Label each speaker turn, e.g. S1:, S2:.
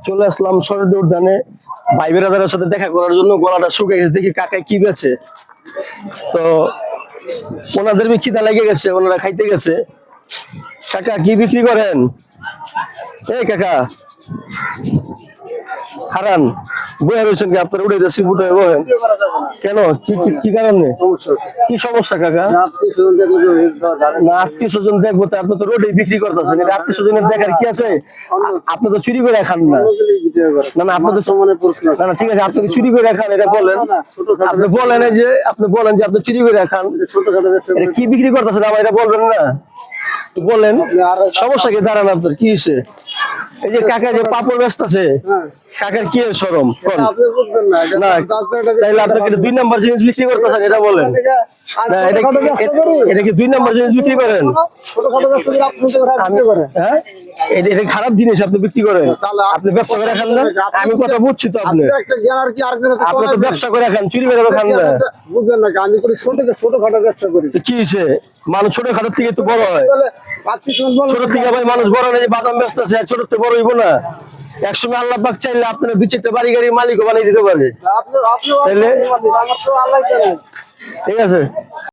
S1: চলে আসলাম শরৎ উদ্যানে ভাই বেরাদারের সাথে দেখা করার জন্য। গলাটা শুকিয়ে গেছে, দেখি কাকায় কি বেছে। তো ওনাদের খিদা লেগে গেছে, ওনারা খাইতে গেছে। কাকা কি বিক্রি করেন? এই কাকা হারান বয়ে রয়েছেন কি? আপনার উঠে যাচ্ছি উঠে বহেন কেন? কি কি কারণে? কি সমস্যা কাকা? না আত্মীয় স্বজন দেখবো তো, আপনি তো রোডে বিক্রি করতেছেন। এটা আত্মীয় স্বজনের দেখার কি আছে? আপনি তো চুরি করে খান না। না না আপনি তো না না ঠিক আছে, আপনি চুরি করে খান এটা বলেন। আপনি বলেন যে আপনি বলেন যে আপনি চুরি করে খান। এটা কি বিক্রি করতেছেন আমার এটা বলবেন না? বলেন সমস্যা কি? দাঁড়ান আপনার কি হয়েছে? এই যে কাকা যে পাপড় ব্যস্ত আছে, কাকার কি শরম? না তাইলে আপনাকে 2 নাম্বার জিনিস বিক্রি করতেছেন এটা বলেন না। এটা কি 2 নাম্বার জিনিস বিক্রি করেন? হ্যাঁ এটা খারাপ জিনিস আপনি বিক্রি করেন। আপনি ব্যবসা করে খান না? আমি কথা বুঝছি তো। আপনি আপনি তো ব্যবসা করে খান, চুরি করে খান না।
S2: বুঝলেন না, আমি করি ছোটখাটো ব্যবসা করি।
S1: কি হয়েছে? মানুষ ছোটখাটো থেকে তো বড় হয়। ছোট থেকে ভাই মানুষ বড় নেই, বাদাম ব্যস্ত আছে, ছোট থেকে বড় হইব না? একসময় আল্লাহ পাক চাইলে আপনার 2-4টা বাড়ি গাড়ির মালিকও বানিয়ে দিতে পারে। তাহলে ঠিক আছে।